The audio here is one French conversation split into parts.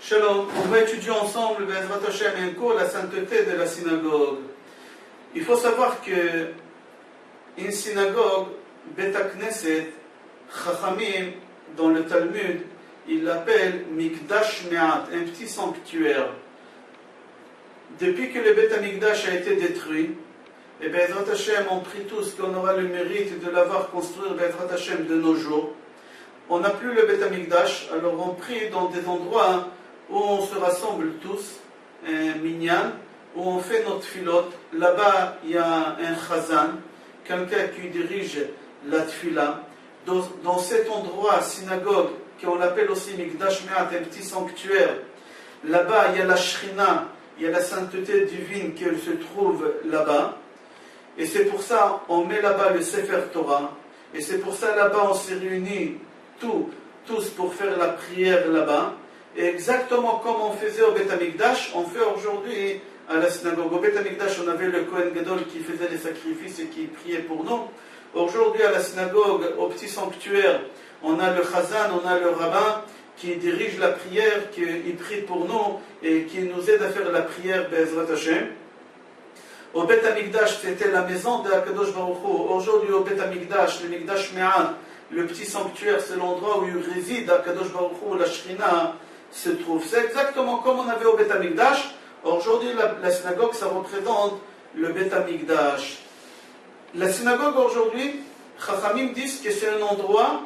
Shalom, on va étudier ensemble Bezrat Hashem un cours la sainteté de la synagogue. Il faut savoir que une synagogue, Bet Knesset, Chachamim, dans le Talmud, il l'appelle Mikdash Me'at, un petit sanctuaire. Depuis que le Bet Hamikdash a été détruit, et Bezrat Hashem, on prie tous qu'on aura le mérite de l'avoir construit Bezrat Hashem de nos jours. On n'a plus le Bet Hamikdash, alors on prie dans des endroits où on se rassemble tous, un minyan, où on fait notre filote. Là-bas, il y a un chazan, quelqu'un qui dirige la tfila. Dans cet endroit, synagogue, qu'on appelle aussi Mikdash Me'at, un petit sanctuaire, là-bas, il y a la shrina, il y a la sainteté divine qui se trouve là-bas. Et c'est pour ça on met là-bas le Sefer Torah. Et c'est pour ça là-bas on s'est réunis tous pour faire la prière là-bas. Et exactement comme on faisait au Bet Hamikdash, on fait aujourd'hui à la synagogue. Au Bet Hamikdash, on avait le Kohen Gadol qui faisait les sacrifices et qui priait pour nous. Aujourd'hui, à la synagogue, au petit sanctuaire, on a le Chazan, on a le rabbin qui dirige la prière, qui prie pour nous et qui nous aide à faire la prière Be'ezrat Hashem. Au Bet Hamikdash, c'était la maison de Akadosh Baruch Hu. Aujourd'hui, au Bet Hamikdash, le Mikdash Me'at, le petit sanctuaire, c'est l'endroit où il réside Akadosh Baruch Hu, la Shrina se trouve. C'est exactement comme on avait au Bet Hamikdash. Aujourd'hui, la synagogue, ça représente le Bet Hamikdash. La synagogue aujourd'hui, Chachamim disent que c'est un endroit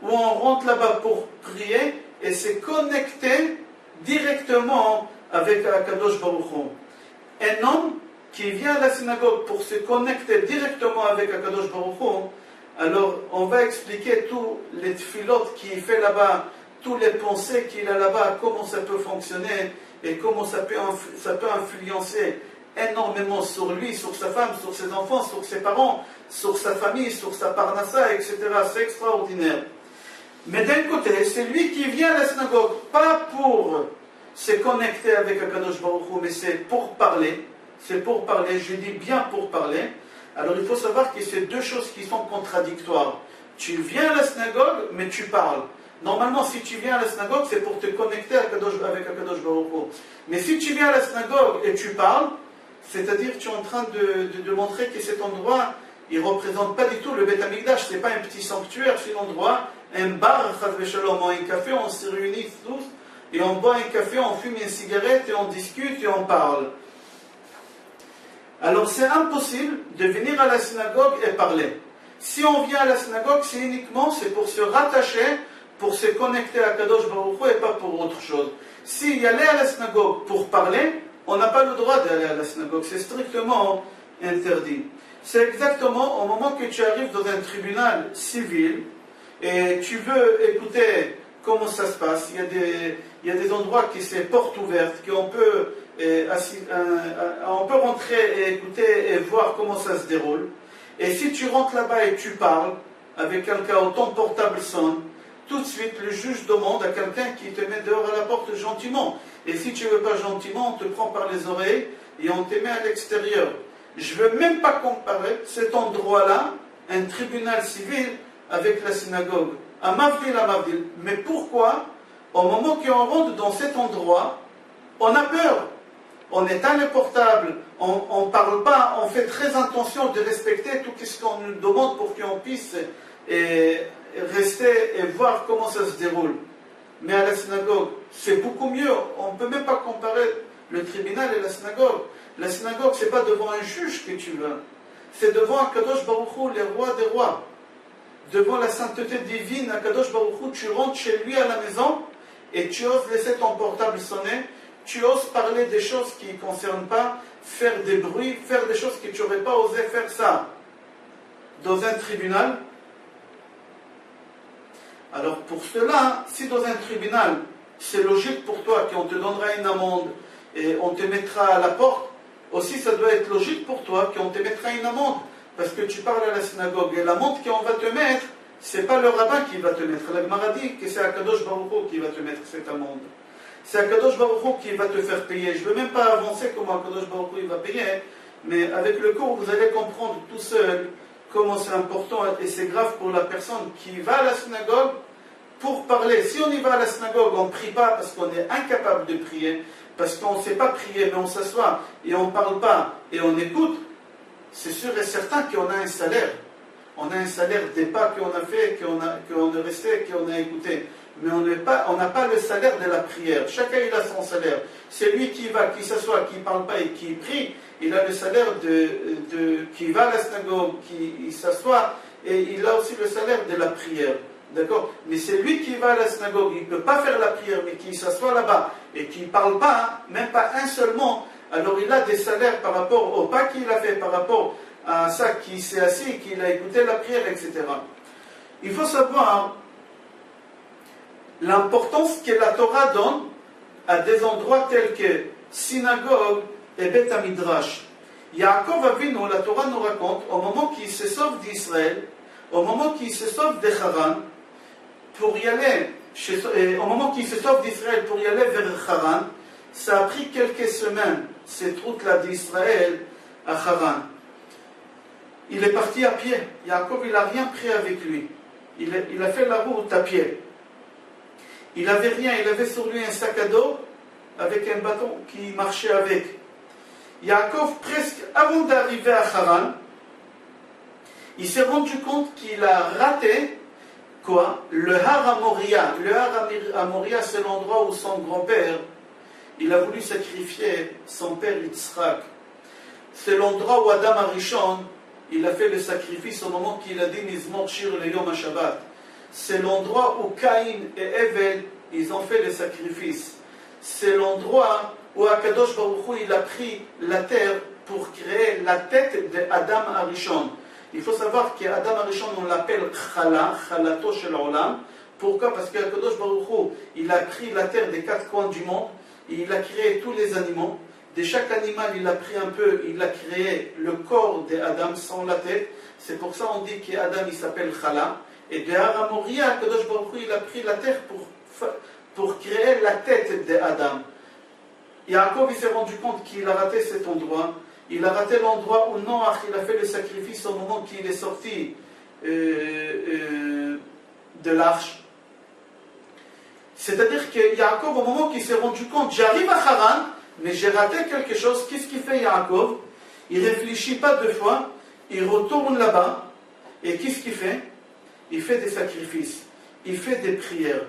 où on rentre là-bas pour prier et c'est connecté directement avec Akadosh Baruch Hu. Un homme qui vient à la synagogue pour se connecter directement avec Akadosh Baruch Hu, alors on va expliquer tous les tfilotes qu'il fait là-bas, tous les pensées qu'il a là-bas, comment ça peut fonctionner et comment ça peut influencer énormément sur lui, sur sa femme, sur ses enfants, sur ses parents, sur sa famille, sur sa parnassa, etc. C'est extraordinaire. Mais d'un côté, c'est lui qui vient à la synagogue, pas pour se connecter avec Akadosh Baruch Hu, mais c'est pour parler. C'est pour parler, je dis bien pour parler. Alors il faut savoir que c'est deux choses qui sont contradictoires. Tu viens à la synagogue, mais tu parles. Normalement, si tu viens à la synagogue, c'est pour te connecter avec Akadosh Baruch Hu. Mais si tu viens à la synagogue et tu parles, c'est-à-dire que tu es en train de montrer que cet endroit, il ne représente pas du tout le Bet Hamikdash. Ce n'est pas un petit sanctuaire, c'est un endroit, un bar, un café, on se réunit tous, et on boit un café, on fume une cigarette, et on discute, et on parle. Alors c'est impossible de venir à la synagogue et parler. Si on vient à la synagogue, c'est pour se rattacher, pour se connecter à Kadosh Baruch Hu et pas pour autre chose. Si aller à la synagogue pour parler, on n'a pas le droit d'aller à la synagogue, c'est strictement interdit. C'est exactement au moment que tu arrives dans un tribunal civil et tu veux écouter comment ça se passe. Il y a des endroits qui c'est porte ouverte, qu'on peut, on peut rentrer et écouter et voir comment ça se déroule. Et si tu rentres là-bas et tu parles avec quelqu'un, où ton portable sonne, tout de suite le juge demande à quelqu'un qui te met dehors à la porte gentiment. Et si tu ne veux pas gentiment, on te prend par les oreilles et on te met à l'extérieur. Je ne veux même pas comparer cet endroit-là, un tribunal civil, avec la synagogue. À Mavdil. Mais pourquoi, au moment qu'on rentre dans cet endroit, on a peur? On éteint le portable, on ne parle pas, on fait très attention de respecter tout ce qu'on nous demande pour qu'on puisse rester et voir comment ça se déroule. Mais à la synagogue, c'est beaucoup mieux. On ne peut même pas comparer le tribunal et la synagogue. La synagogue, ce n'est pas devant un juge que tu vas. C'est devant Akadosh Baruch Hu, le roi des rois. Devant la sainteté divine, Akadosh Baruch Hu, tu rentres chez lui à la maison et tu oses laisser ton portable sonner. Tu oses parler des choses qui ne concernent pas, faire des bruits, faire des choses que tu n'aurais pas osé faire ça dans un tribunal. Alors pour cela, si dans un tribunal, c'est logique pour toi qu'on te donnera une amende et on te mettra à la porte, aussi ça doit être logique pour toi qu'on te mettra une amende, parce que tu parles à la synagogue. Et l'amende qu'on va te mettre, ce n'est pas le rabbin qui va te mettre. La Gemara dit que c'est Akadosh Baruch Hu qui va te mettre cette amende. C'est Akadosh Baruch Hu qui va te faire payer. Je ne veux même pas avancer comment Akadosh Baruch Hu il va payer, mais avec le cours, vous allez comprendre tout seul comment c'est important et c'est grave pour la personne qui va à la synagogue pour parler. Si on y va à la synagogue, on ne prie pas parce qu'on est incapable de prier, parce qu'on ne sait pas prier, mais on s'assoit et on ne parle pas et on écoute, c'est sûr et certain qu'on a un salaire. On a un salaire des pas qu'on a fait, qu'on est resté, qu'on a écouté. Mais on n'a pas le salaire de la prière. Chacun il a son salaire. C'est lui qui va, qui s'assoit, qui ne parle pas et qui prie. Il a le salaire qui va à la synagogue, qui s'assoit, et il a aussi le salaire de la prière. D'accord? Mais c'est lui qui va à la synagogue, il ne peut pas faire la prière, mais qui s'assoit là-bas et qui ne parle pas, hein, même pas un seul mot. Alors il a des salaires par rapport au pas qu'il a fait, par rapport à ça qui s'est assis, qu'il a écouté la prière, etc. Il faut savoir l'importance que la Torah donne à des endroits tels que synagogue et Beth Midrash. Yaakov Avinu, la Torah nous raconte, au moment qu'il se sauve d'Israël, au moment qu'il se sauve de Haran, pour y aller, au moment qu'il se sauve d'Israël pour y aller vers Haran, ça a pris quelques semaines, cette route-là d'Israël à Haran. Il est parti à pied. Yaakov, il n'a rien pris avec lui. Il a fait la route à pied. Il n'avait rien, il avait sur lui un sac à dos avec un bâton qui marchait avec. Yaakov, presque avant d'arriver à Haran, il s'est rendu compte qu'il a raté quoi? Le Har HaMoria. Le Har HaMoria, c'est l'endroit où son grand-père, il a voulu sacrifier son père Yitzhak. C'est l'endroit où Adam Arishon, il a fait le sacrifice au moment qu'il a dit Mizmor Shir le Yom HaShabbat. C'est l'endroit où Caïn et Evel, ils ont fait le sacrifice. C'est l'endroit où Akadosh Baruch Hu, il a pris la terre pour créer la tête d'Adam Arishon. Il faut savoir qu'Adam Arishon, on l'appelle Chala, Chalato Shel Olam. Pourquoi? Parce qu'Akadosh Baruch Hu, il a pris la terre des quatre coins du monde, et il a créé tous les animaux. De chaque animal, il a pris un peu, il a créé le corps d'Adam sans la tête. C'est pour ça qu'on dit qu'Adam, il s'appelle Chala. Et de Har HaMoria, Akadosh Baruch Hu, il a pris la terre pour créer la tête d'Adam. Yaakov, il s'est rendu compte qu'il a raté cet endroit. Il a raté l'endroit où Noach, il a fait le sacrifice au moment qu'il est sorti de l'arche. C'est-à-dire que Yaakov, au moment qu'il s'est rendu compte, j'arrive à Haran, mais j'ai raté quelque chose. Qu'est-ce qu'il fait Yaakov? Il ne réfléchit pas deux fois, il retourne là-bas, et qu'est-ce qu'il fait? Il fait des sacrifices, il fait des prières.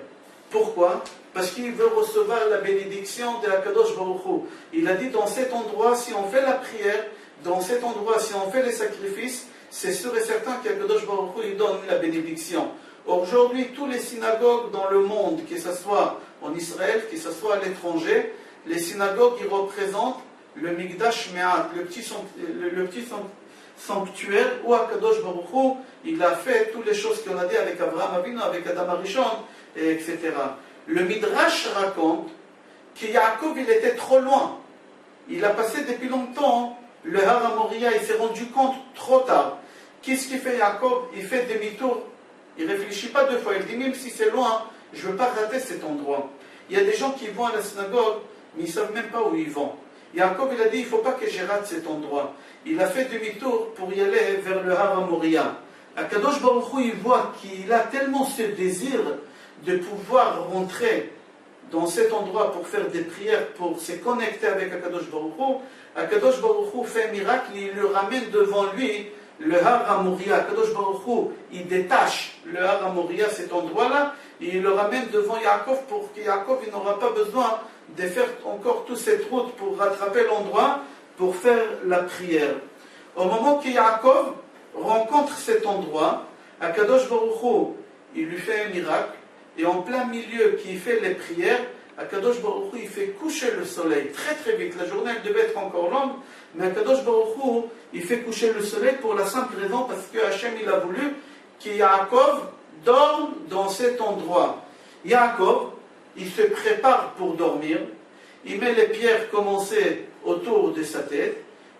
Pourquoi? Parce qu'il veut recevoir la bénédiction de Akadosh Baruch Hu. Il a dit, dans cet endroit, si on fait la prière, dans cet endroit, si on fait les sacrifices, c'est sûr et certain qu'Akadosh Baruch Hu, il donne la bénédiction. Aujourd'hui, tous les synagogues dans le monde, que ce soit en Israël, que ce soit à l'étranger, les synagogues, ils représentent le Mikdash Me'at, le petit sanctuaire où Akadosh Baruch Hu, il a fait toutes les choses qu'on a dit avec Abraham Avinu, avec Adam Arishon, etc. Le Midrash raconte que Yaakov, il était trop loin. Il a passé depuis longtemps le Har HaMoria, il s'est rendu compte trop tard. Qu'est-ce qu'il fait Yaakov? Il fait demi-tour. Il ne réfléchit pas deux fois. Il dit, même si c'est loin, je ne veux pas rater cet endroit. Il y a des gens qui vont à la synagogue, mais ils ne savent même pas où ils vont. Yaakov, il a dit, il ne faut pas que je rate cet endroit. Il a fait demi-tour pour y aller vers le Har HaMoria. Akadosh Baruch Hu, il voit qu'il a tellement ce désir de pouvoir rentrer dans cet endroit pour faire des prières, pour se connecter avec Akadosh Baruch Hu. Akadosh Baruch Hu fait un miracle, il le ramène devant lui, le Har HaMoria. Akadosh Baruch Hu, il détache le Har HaMoria, cet endroit-là, et il le ramène devant Yaakov pour que Yaakov il n'aura pas besoin de faire encore toute cette route pour rattraper l'endroit, pour faire la prière. Au moment que Yaakov rencontre cet endroit, Akadosh Baruch Hu, il lui fait un miracle, et en plein milieu qui fait les prières, Akadosh Baruch Hu, il fait coucher le soleil très très vite. La journée elle devait être encore longue, mais Akadosh Baruch Hu, il fait coucher le soleil pour la simple raison parce que Hachem il a voulu que Yaakov dorme dans cet endroit. Yaakov, il se prépare pour dormir, il met les pierres commencées autour de sa tête,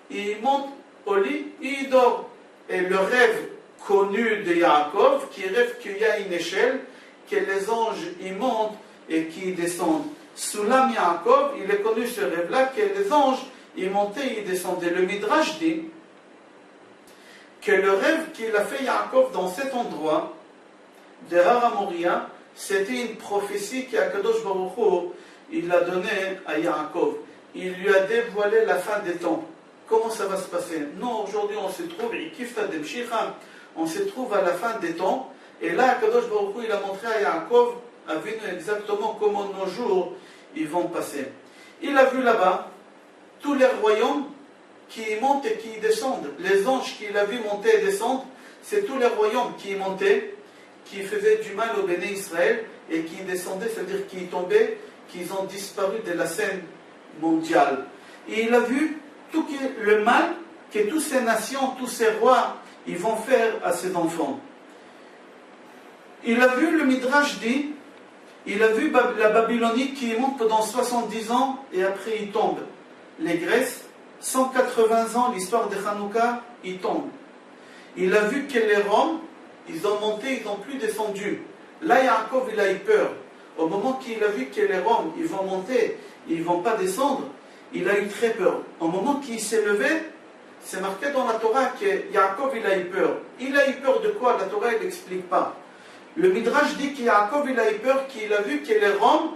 il monte au lit et il dort. Et le rêve connu de Yaakov, qui rêve qu'il y a une échelle, que les anges y montent et qui descendent. Soulam Yaakov, il a connu ce rêve-là, que les anges y montaient et y descendaient. Le Midrash dit que le rêve qu'il a fait Yaakov dans cet endroit de Har HaMoria, c'était une prophétie qu'Akadosh Baruch Hu, il a donnée à Yaakov. Il lui a dévoilé la fin des temps. Comment ça va se passer? Non, aujourd'hui on se trouve, on se trouve à la fin des temps, et là Akadosh Baruch Hu, il a montré à Yaakov exactement comment nos jours ils vont passer. Il a vu là-bas tous les royaumes qui montent et qui descendent. Les anges qu'il a vu monter et descendre, c'est tous les royaumes qui montaient, qui faisaient du mal au béné Israël, et qui descendaient, c'est-à-dire qui tombaient, qui ont disparu de la scène mondiale. Et il a vu tout le mal que toutes ces nations, tous ces rois, ils vont faire à ses enfants. Il a vu, le Midrash dit, il a vu la Babylonie qui monte pendant 70 ans et après il tombe. Les Grèces, 180 ans, l'histoire de Hanouka, ils tombent. Il a vu que les Roms, ils ont monté, ils n'ont plus descendu. Là, Yaakov, il a eu peur. Au moment qu'il a vu que les Roms, ils vont monter, ils ne vont pas descendre, il a eu très peur. Au moment qu'il s'est levé, c'est marqué dans la Torah que Yaakov, il a eu peur. Il a eu peur de quoi? La Torah, elle n'explique pas. Le Midrash dit que Yaakov, il a eu peur, qu'il a vu que les Roms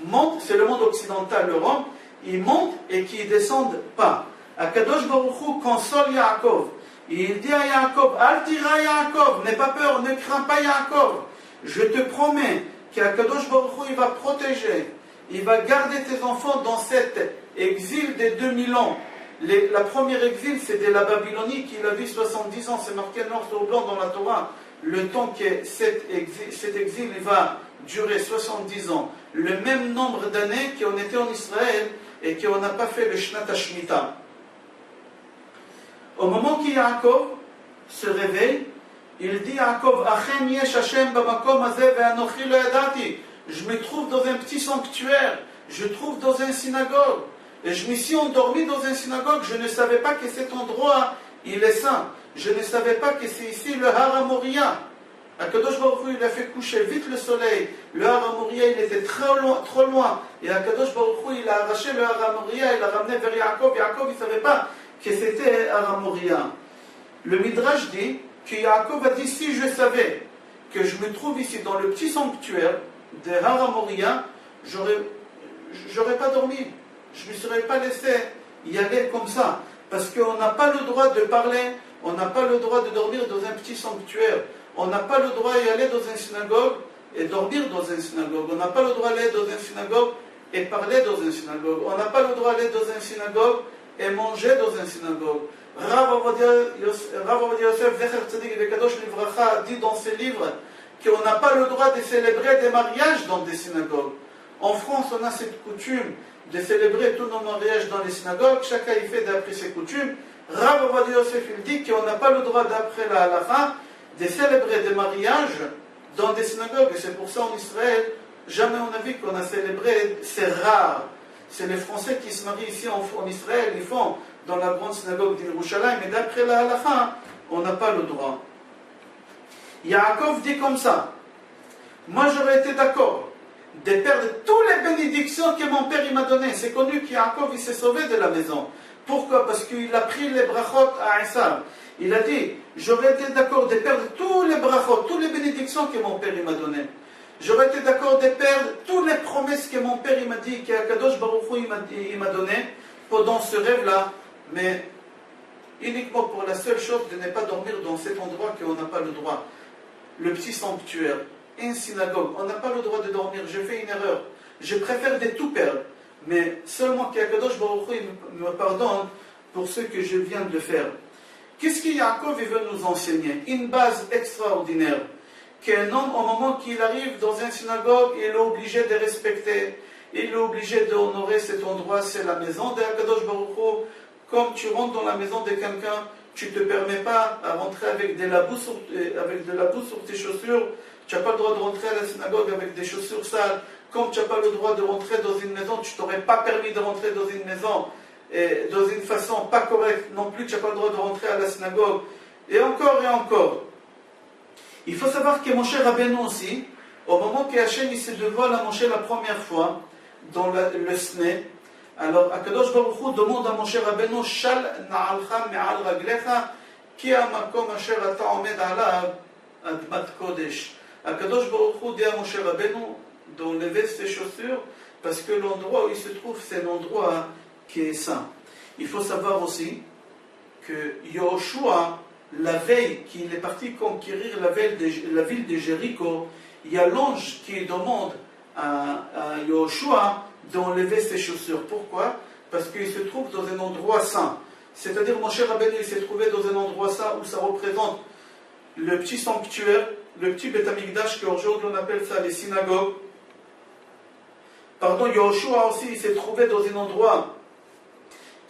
montent, c'est le monde occidental, le Rome, ils montent et qu'ils ne descendent pas. Akadosh Baruch Hu console Yaakov. Il dit à Yaakov, Altira Yaakov, n'aie pas peur, ne crains pas Yaakov. Je te promets qu'Akadosh Baruch Hu, il va protéger, il va garder tes enfants dans cet exil des 2000 ans. La première exil, c'est de la Babylonie qu'il a vu 70 ans, c'est marqué noir sur blanc dans la Torah. Le temps que cet exil il va durer 70 ans. Le même nombre d'années qu'on était en Israël et qu'on n'a pas fait le Shnat HaShmita. Au moment que Yaakov se réveille, il dit Yaakov, Achem yesh Hashem bamakom hazeh ve'anochi lo yadati. Je me trouve dans un petit sanctuaire, je trouve dans une synagogue. Et je me suis endormi dans une synagogue, je ne savais pas que cet endroit, il est saint. Je ne savais pas que c'est ici le Har HaMoriah. Akadosh Baruch Hu, il a fait coucher vite le soleil. Le Har HaMoriah, il était trop loin. Et Akadosh Baruch Hu, il a arraché le Har HaMoriah, il l'a ramené vers Yaakov. Yaakov, il ne savait pas que c'était Har HaMoriah. Le Midrash dit que Yaakov a dit, si je savais que je me trouve ici dans le petit sanctuaire de Har HaMoriah, j'aurais pas dormi. Je ne me serais pas laissé y aller comme ça. Parce qu'on n'a pas le droit de parler, on n'a pas le droit de dormir dans un petit sanctuaire. On n'a pas le droit d'y aller dans une synagogue et dormir dans une synagogue. On n'a pas le droit d'aller dans une synagogue et parler dans une synagogue. On n'a pas le droit d'aller dans une synagogue et manger dans une synagogue. Rav Ovadia Yosef Zecher Tzadik Vekadosh Livracha dit dans ses livres qu'on n'a pas le droit de célébrer des mariages dans des synagogues. En France, on a cette coutume de célébrer tous nos mariages dans les synagogues. Chacun y fait d'après ses coutumes. Rav Ovadia Yosef il dit qu'on n'a pas le droit d'après la halacha de célébrer des mariages dans des synagogues. Et c'est pour ça en Israël, jamais on a vu qu'on a célébré, c'est rare. C'est les Français qui se marient ici en Israël, ils font dans la grande synagogue d'Yerushalayim, mais d'après la halacha, on n'a pas le droit. Yaakov dit comme ça, moi j'aurais été d'accord de perdre toutes les bénédictions que mon père il m'a données. C'est connu qu'Yaakov il s'est sauvé de la maison. Pourquoi? Parce qu'il a pris les brachot à Esav. Il a dit, j'aurais été d'accord de perdre tous les brachot, toutes les bénédictions que mon père il m'a données. J'aurais été d'accord de perdre toutes les promesses que mon père il m'a dit, qu'Akadosh Baruch Hu il m'a donné pendant ce rêve-là, mais uniquement pour la seule chose de ne pas dormir dans cet endroit qu'on n'a pas le droit. Le petit sanctuaire, une synagogue, on n'a pas le droit de dormir. J'ai fait une erreur. Je préfère de tout perdre, mais seulement qu'Akadosh Baruch Hu me pardonne pour ce que je viens de faire. Qu'est-ce que Yaakov veut nous enseigner? Une base extraordinaire. Qu'un homme, au moment qu'il arrive dans une synagogue, il est obligé de respecter, il est obligé d'honorer cet endroit, c'est la maison d'Akadosh Baruch Hu. Comme tu rentres dans la maison de quelqu'un, tu ne te permets pas à rentrer avec de la boue sur tes chaussures. Tu n'as pas le droit de rentrer à la synagogue avec des chaussures sales. Comme tu n'as pas le droit de rentrer dans une maison, tu ne t'aurais pas permis de rentrer dans une maison et dans une façon pas correcte. Non plus, tu n'as pas le droit de rentrer à la synagogue. Et encore et encore. Il faut savoir que Moshe Rabbeinu aussi, au moment que Hachem se dévoile à Moshe la première fois, dans le Sné, alors Akadosh Baruch Hu demande à Moshe Rabbeinu, Shal na'alcha me'al raglecha, ki ha'makom asher ata omed alav admat kodesh. Akadosh Baruch Hu dit à Moshe Rabbeinu d'enlever ses chaussures parce que l'endroit où il se trouve, c'est l'endroit qui est saint. Il faut savoir aussi que Yoshua, la veille qu'il est parti conquérir la ville de Jéricho, il y a l'ange qui demande à Yoshua d'enlever ses chaussures. Pourquoi? Parce qu'il se trouve dans un endroit saint. C'est-à-dire, Moshe Rabbeinu, il s'est trouvé dans un endroit saint où ça représente le petit sanctuaire, le petit Beth Amikdash, qu'aujourd'hui on appelle ça les synagogues. Pardon, Yoshua aussi, il s'est trouvé dans un endroit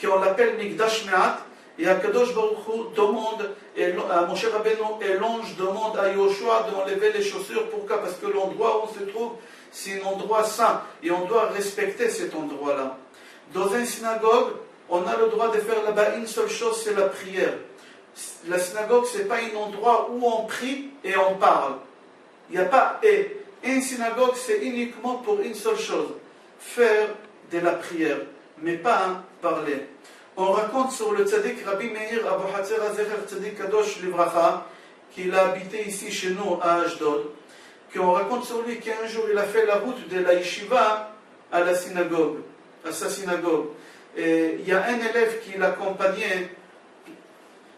qu'on l'appelle Mikdash Me'at, et Akadosh Baruch Hu demande, à Moshe Rabbeinu et l'ange demande à Yoshua d'enlever les chaussures. Pourquoi? Parce que l'endroit où on se trouve, c'est un endroit saint, et on doit respecter cet endroit-là. Dans une synagogue, on a le droit de faire là-bas une seule chose, c'est la prière. La synagogue, ce n'est pas un endroit où on prie et on parle. Il n'y a pas et. Une synagogue, c'est uniquement pour une seule chose, faire de la prière, mais pas parler. On raconte sur le tzaddik Rabbi Meir Abu Hatzera Zecher Tzaddik Kadosh Livracha, qu'il a habité ici chez nous à Ashdod, qu'on raconte sur lui qu'un jour il a fait la route de la yeshiva à la synagogue, à sa synagogue. Et il y a un élève qui l'accompagnait,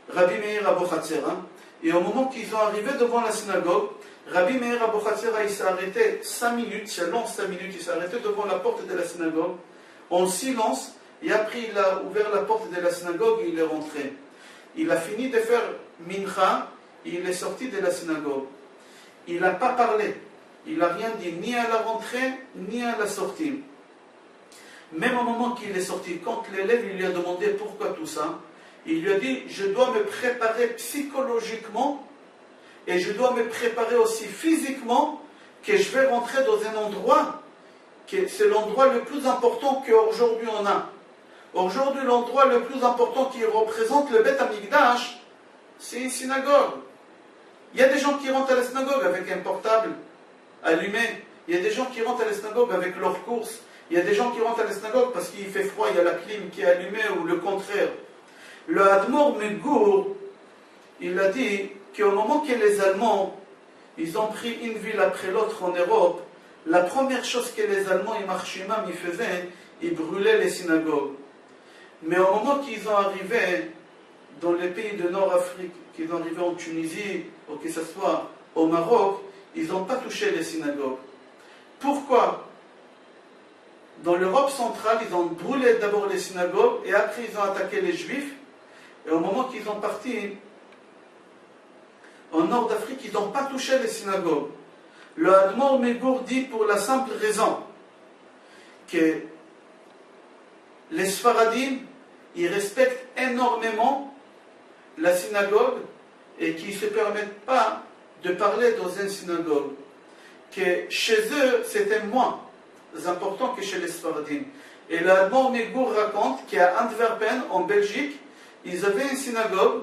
Rabbi Meir Abu Hatzera, et au moment qu'ils ont arrivé devant la synagogue, Rabbi Meir Abu Hatzera, il s'est arrêté 5 minutes, c'est long 5 minutes, il s'est arrêté devant la porte de la synagogue, en silence, et après il a ouvert la porte de la synagogue et il est rentré. Il a fini de faire mincha, et il est sorti de la synagogue. Il n'a pas parlé, il n'a rien dit, ni à la rentrée, ni à la sortie. Même au moment qu'il est sorti, quand l'élève lui a demandé pourquoi tout ça, il lui a dit, je dois me préparer psychologiquement et je dois me préparer aussi physiquement que je vais rentrer dans un endroit que c'est l'endroit le plus important qu'aujourd'hui on a. Aujourd'hui, l'endroit le plus important qui représente le Beth Amikdash, c'est une synagogue. Il y a des gens qui rentrent à la synagogue avec un portable allumé. Il y a des gens qui rentrent à la synagogue avec leurs courses. Il y a des gens qui rentrent à la synagogue parce qu'il fait froid, il y a la clim qui est allumée ou le contraire. Le Admor Megour, il a dit qu'au moment que les Allemands, ils ont pris une ville après l'autre en Europe, la première chose que les Allemands et Marchimam ils faisaient, ils brûlaient les synagogues. Mais au moment qu'ils ont arrivé dans les pays de Nord-Afrique, qu'ils ont arrivé en Tunisie, ou que ce soit au Maroc, ils n'ont pas touché les synagogues. Pourquoi? Dans l'Europe centrale, ils ont brûlé d'abord les synagogues et après ils ont attaqué les Juifs. Et au moment qu'ils ont parti en Nord d'Afrique, ils n'ont pas touché les synagogues. Le Admor Megour dit pour la simple raison que les Sfaradim, ils respectent énormément la synagogue et qu'ils ne se permettent pas de parler dans une synagogue. Que chez eux, c'était moins important que chez les Sfaradim. Et l'Admor Megour raconte qu'à Antwerpen, en Belgique, ils avaient une synagogue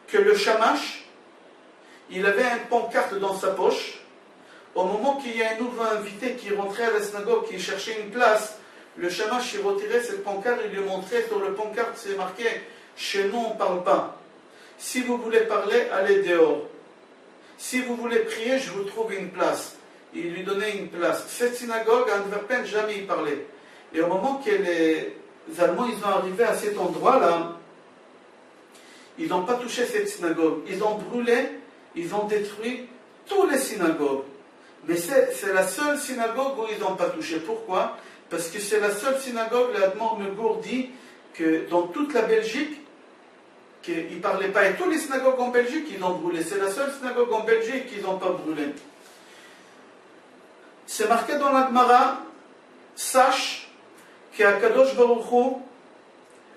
que le shamash, il avait un pancarte dans sa poche. Au moment qu'il y a un nouveau invité qui rentrait à la synagogue, qui cherchait une place, le shamash il retirait cette pancarte et lui montrait sur le pancarte, c'est marqué « Chez nous, on ne parle pas. Si vous voulez parler, allez dehors. Si vous voulez prier, je vous trouve une place. » Il lui donnait une place. Cette synagogue, à Antwerpen, jamais il parlait. Et au moment que les Allemands ils sont arrivés à cet endroit-là, ils n'ont pas touché cette synagogue. Ils ont brûlé, ils ont détruit toutes les synagogues. Mais c'est la seule synagogue où ils n'ont pas touché. Pourquoi? Parce que c'est la seule synagogue, l'Admor Megour dit, que dans toute la Belgique, qu'ils ne parlaient pas. Et toutes les synagogues en Belgique, ils ont brûlé. C'est la seule synagogue en Belgique qu'ils n'ont pas brûlé. C'est marqué dans la Gemara, sache qu'Akadosh Baruch Hu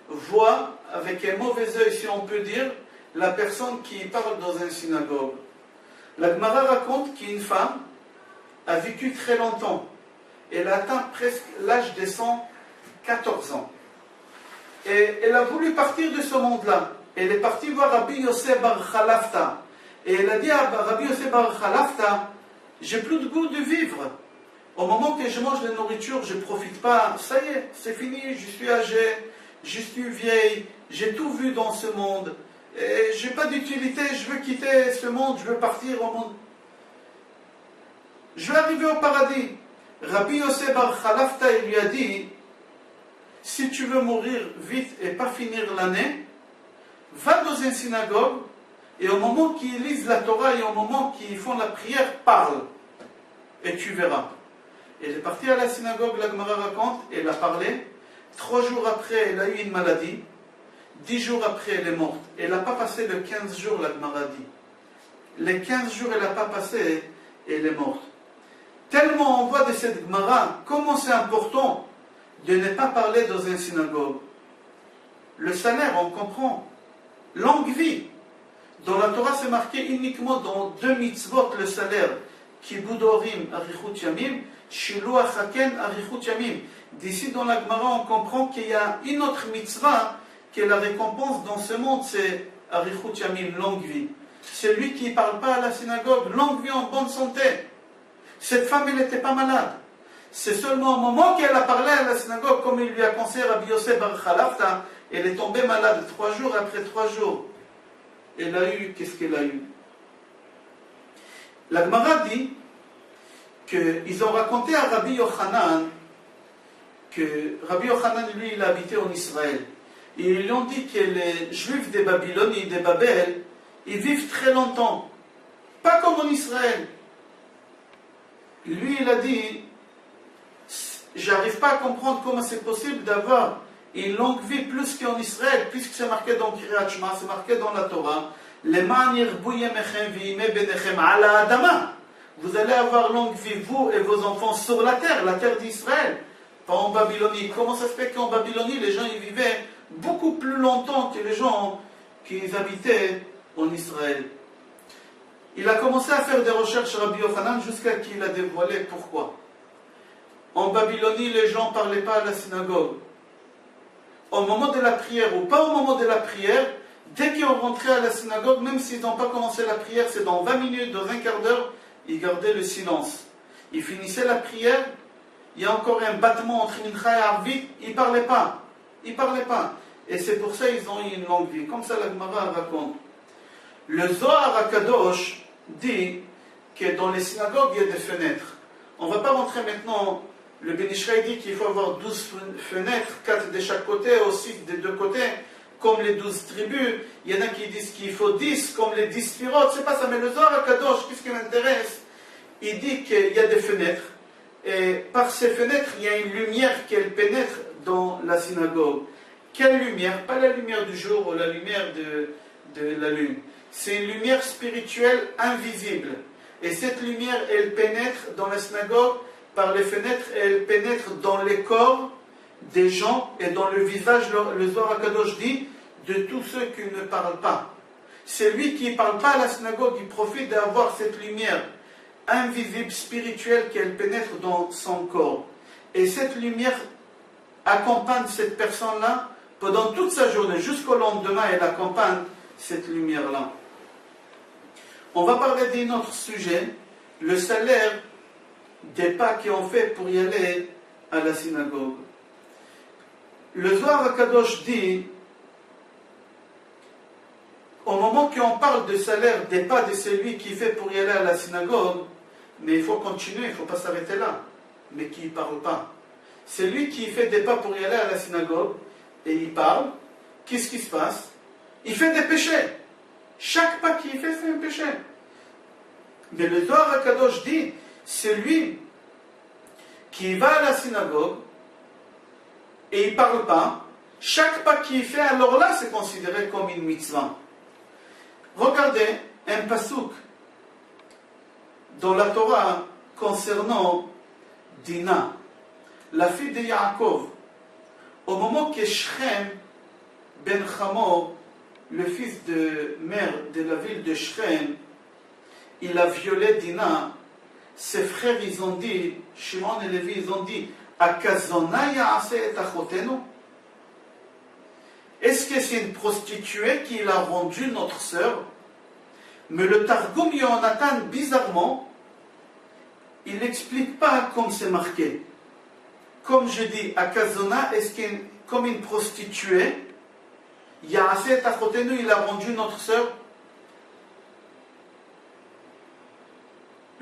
voit avec un mauvais œil, si on peut dire, la personne qui parle dans une synagogue. La Gemara raconte qu'une femme a vécu très longtemps. Elle a atteint presque l'âge de 114 ans. Et elle a voulu partir de ce monde-là. Elle est partie voir Rabbi Yosef Bar Khalafta. Et elle a dit à Rabbi Yosef Bar Khalafta, j'ai plus de goût de vivre. Au moment que je mange la nourriture, je ne profite pas. Ça y est, c'est fini, je suis âgée, je suis vieille, j'ai tout vu dans ce monde. Et je n'ai pas d'utilité, je veux quitter ce monde, je veux partir au monde. je vais arriver au paradis. Rabbi Yosef bar Khalafta, il lui a dit, si tu veux mourir vite et pas finir l'année, va dans une synagogue et au moment qu'ils lisent la Torah et au moment qu'ils font la prière, parle et tu verras. Elle est partie à la synagogue, la Gemara raconte, elle a parlé. 3 jours après, elle a eu une maladie. 10 jours après, elle est morte. Elle n'a pas passé le 15 jours, la Gemara dit. Les 15 jours, elle n'a pas passé, elle est morte. Tellement on voit de cette Gemara comment c'est important de ne pas parler dans une synagogue. Le salaire, on comprend. Longue vie. Dans la Torah, c'est marqué uniquement dans 2 mitzvot le salaire. Kibudorim arichut yamim, shiluach haken arichut yamim. D'ici dans la Gemara, on comprend qu'il y a une autre mitzvah qui est la récompense dans ce monde, c'est arichut yamim, longue vie. Celui qui ne parle pas à la synagogue, longue vie en bonne santé. Cette femme, elle n'était pas malade. C'est seulement au moment qu'elle a parlé à la synagogue, comme il lui a conseillé Rabbi Yosef bar Khalafta, elle est tombée malade 3 jours après 3 jours. Elle a eu, qu'est-ce qu'elle a eu? La Gemara dit qu'ils ont raconté à Rabbi Yochanan que Rabbi Yochanan, lui, il habitait en Israël. Et ils lui ont dit que les Juifs des Babylonies, des Babel, ils vivent très longtemps. Pas comme en Israël. Lui, il a dit, j'arrive pas à comprendre comment c'est possible d'avoir une longue vie plus qu'en Israël, puisque c'est marqué dans Kriyat Shema, c'est marqué dans la Torah. Vous allez avoir longue vie, vous et vos enfants, sur la terre d'Israël, pas en Babylonie. Comment ça se fait qu'en Babylonie, les gens y vivaient beaucoup plus longtemps que les gens qui habitaient en Israël? Il a commencé à faire des recherches, Rabbi Yochanan, jusqu'à qu'il a dévoilé pourquoi. En Babylonie, les gens ne parlaient pas à la synagogue. Au moment de la prière ou pas au moment de la prière, dès qu'ils ont rentré à la synagogue, même s'ils n'ont pas commencé la prière, c'est dans 20 minutes, dans un quart d'heure, ils gardaient le silence. Ils finissaient la prière, il y a encore un battement entre Mincha et Arvit, ils ne parlaient pas. Ils ne parlaient pas. Et c'est pour ça qu'ils ont eu une longue vie. Comme ça, la Gemara raconte. Le Zohar HaKadosh dit que dans les synagogues, il y a des fenêtres. On ne va pas rentrer maintenant. Le Ben Ishraï dit qu'il faut avoir 12 fenêtres, 4 de chaque côté, aussi des 2 côtés, comme les 12 tribus. Il y en a qui disent qu'il faut 10, comme les 10 sphirotes. C'est pas ça, mais le Zohar HaKadosh, qu'est-ce qui m'intéresse? Il dit qu'il y a des fenêtres. Et par ces fenêtres, il y a une lumière qui pénètre dans la synagogue. Quelle lumière? Pas la lumière du jour ou la lumière de la lune. C'est une lumière spirituelle invisible. Et cette lumière, elle pénètre dans la synagogue par les fenêtres, et elle pénètre dans les corps des gens et dans le visage. Le Zohar HaKadosh dit de tous ceux qui ne parlent pas. Celui qui ne parle pas à la synagogue, il profite d'avoir cette lumière invisible, spirituelle, qu'elle pénètre dans son corps. Et cette lumière accompagne cette personne-là pendant toute sa journée, jusqu'au lendemain, elle accompagne cette lumière-là. On va parler d'un autre sujet, le salaire des pas qu'on fait pour y aller à la synagogue. Le Zohar HaKadosh dit, au moment qu'on parle de salaire des pas de celui qui fait pour y aller à la synagogue, mais il faut continuer, il ne faut pas s'arrêter là, mais qui ne parle pas. Celui qui fait des pas pour y aller à la synagogue, et il parle, qu'est-ce qui se passe? Il fait des péchés. Chaque pas qu'il fait, c'est un péché. Mais le Zohar HaKadosh dit, celui qui va à la synagogue et il ne parle pas, chaque pas qu'il fait, alors là, c'est considéré comme une mitzvah. Regardez un pasuk dans la Torah concernant Dina, la fille de Yaakov. Au moment que Shechem ben Hamor, le fils de mère de la ville de Shechem, il a violé Dina, ses frères, ils ont dit, Shimon et Lévi, ils ont dit, Akazona ya'ase et achotenu? Est-ce que c'est une prostituée qui l'a rendu notre sœur? Mais le Targum Yonatan, bizarrement, il n'explique pas comme c'est marqué. Comme je dis, Akazona, est-ce qu'il comme une prostituée, Ya'ase et achotenu, il a rendu notre sœur?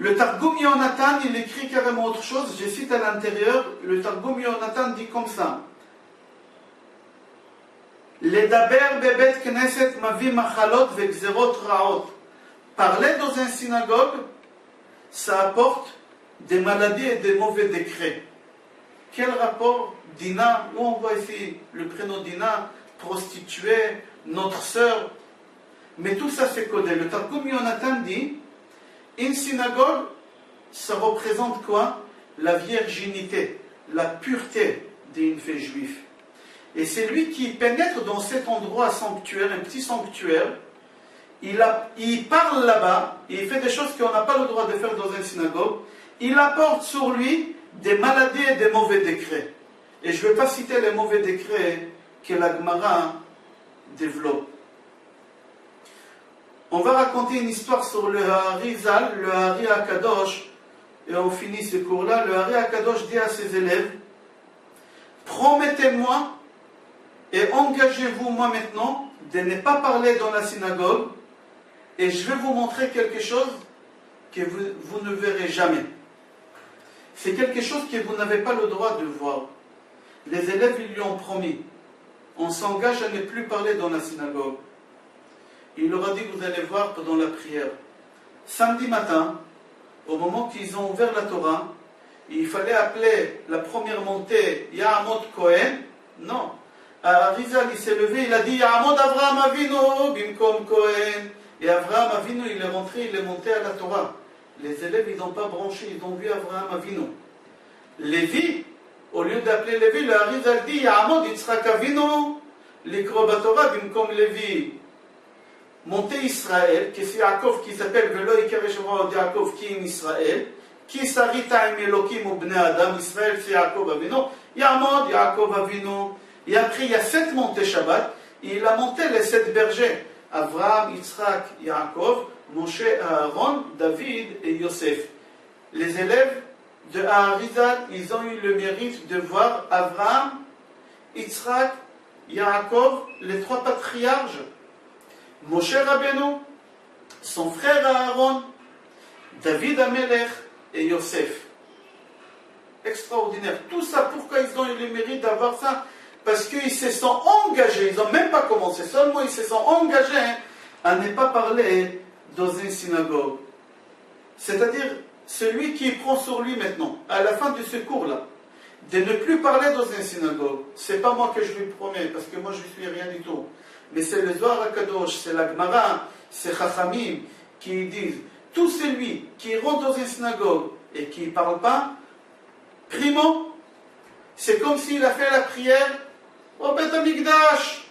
Le Targum Yonatan, il écrit carrément autre chose, je cite à l'intérieur, le Targum Yonatan dit comme ça. Ledaber bebet knesset mavi machalot vegzerot raot. Parler dans une synagogue, ça apporte des maladies et des mauvais décrets. Quel rapport Dina, où on voit ici le prénom Dina, prostituée, notre sœur. Mais tout ça c'est codé. Le Targum Yonatan dit, une synagogue, ça représente quoi? La virginité, la pureté d'une fée juive. Et c'est lui qui pénètre dans cet endroit sanctuaire, un petit sanctuaire. Il parle là-bas, il fait des choses qu'on n'a pas le droit de faire dans une synagogue. Il apporte sur lui des maladies et des mauvais décrets. Et je ne vais pas citer les mauvais décrets que la Gemara développe. On va raconter une histoire sur le Harizal, le Hari Akadosh, et on finit ce cours-là. Le Hari Akadosh dit à ses élèves, promettez-moi et engagez-vous moi maintenant de ne pas parler dans la synagogue, et je vais vous montrer quelque chose que vous ne verrez jamais. C'est quelque chose que vous n'avez pas le droit de voir. Les élèves, ils lui ont promis. On s'engage à ne plus parler dans la synagogue. Il leur a dit que vous allez voir pendant la prière. Samedi matin, au moment qu'ils ont ouvert la Torah, il fallait appeler la première montée Ya'amod Kohen. Non. Arizal, il s'est levé, il a dit Ya'amod Avraham Avinu Bimkom Kohen. Et Avraham Avinu, il est rentré, il est monté à la Torah. Les élèves, ils n'ont pas branché, ils ont vu Avraham Avinu. Lévi, au lieu d'appeler Lévi, le Arizal dit Ya'amod Yitzhak Avinu Likro Batorah Bimkom Lévi. Monter Israël, qui c'est Yaakov qui s'appelle Velo Ikereshvra Yaakov qui est Israël, qui s'arrita im Elokim ou Bnei Adam, Israël c'est Yaakov Avinu, Yamod Yaakov Avinu. Et après il y a 7 montées Shabbat, et il a monté les 7 bergers, Avraham, Yitzhak, Yaakov, Moshe, Aaron, David et Yosef. Les élèves de Harizal, ils ont eu le mérite de voir Avraham, Yitzhak, Yaakov, les 3 patriarches, Moshe Rabbeinu, son frère Aaron, David Amelech et Yosef. Extraordinaire. Tout ça, pourquoi ils ont eu le mérite d'avoir ça? Parce qu'ils se sont engagés, ils n'ont même pas commencé, seulement ils se sont engagés à ne pas parler dans une synagogue. C'est-à-dire, celui qui prend sur lui maintenant, à la fin de ce cours-là, de ne plus parler dans une synagogue, c'est pas moi que je lui promets, parce que moi je ne suis rien du tout. Mais c'est le Zohar HaKadosh, c'est la Gemara, c'est Chachamim qui disent, tout celui qui rentre dans une synagogue et qui ne parle pas, primo, c'est comme s'il a fait la prière au Beth Amikdash.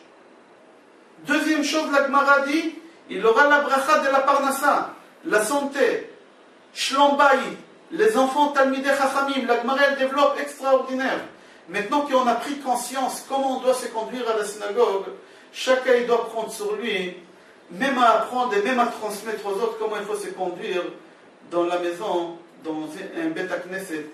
Deuxième chose, la Gemara dit, il aura la bracha de la Parnassa, la santé, Shlom Bayit, les enfants Talmidei Chachamim, la Gemara elle développe extraordinaire. Maintenant qu'on a pris conscience comment on doit se conduire à la synagogue, chacun il doit prendre sur lui, même à apprendre et même à transmettre aux autres comment il faut se conduire dans la maison, dans un Bet Knesset,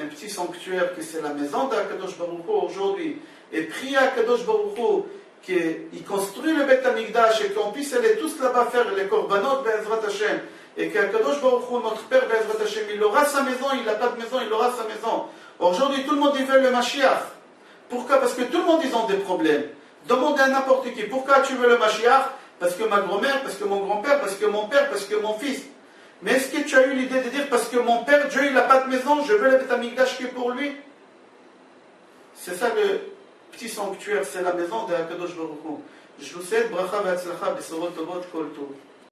un petit sanctuaire que c'est la maison d'Akadosh Baruch Hu aujourd'hui, et prier à Akadosh Baruch Hu qu'il construit le Bet Amikdash et qu'on puisse aller tous là-bas faire les korbanot Be'ezrat Hashem, et qu'Akadosh Baruch Hu, notre Père Be'ezrat Hashem, il aura sa maison, il n'a pas de maison, il aura sa maison. Aujourd'hui tout le monde il veut le Mashiach. Pourquoi? Parce que tout le monde ils ont des problèmes. Demandez à n'importe qui, pourquoi tu veux le Mashiach? Parce que ma grand-mère, parce que mon grand-père, parce que mon père, parce que mon fils. Mais est-ce que tu as eu l'idée de dire, parce que mon père, Dieu, il n'a pas de maison, je veux le Beth Amikdash que pour lui? C'est ça le petit sanctuaire, c'est la maison de Akadosh Baruch Hu. Je vous souhaite bracha v'atzlacha b'sorot tovot kol tov.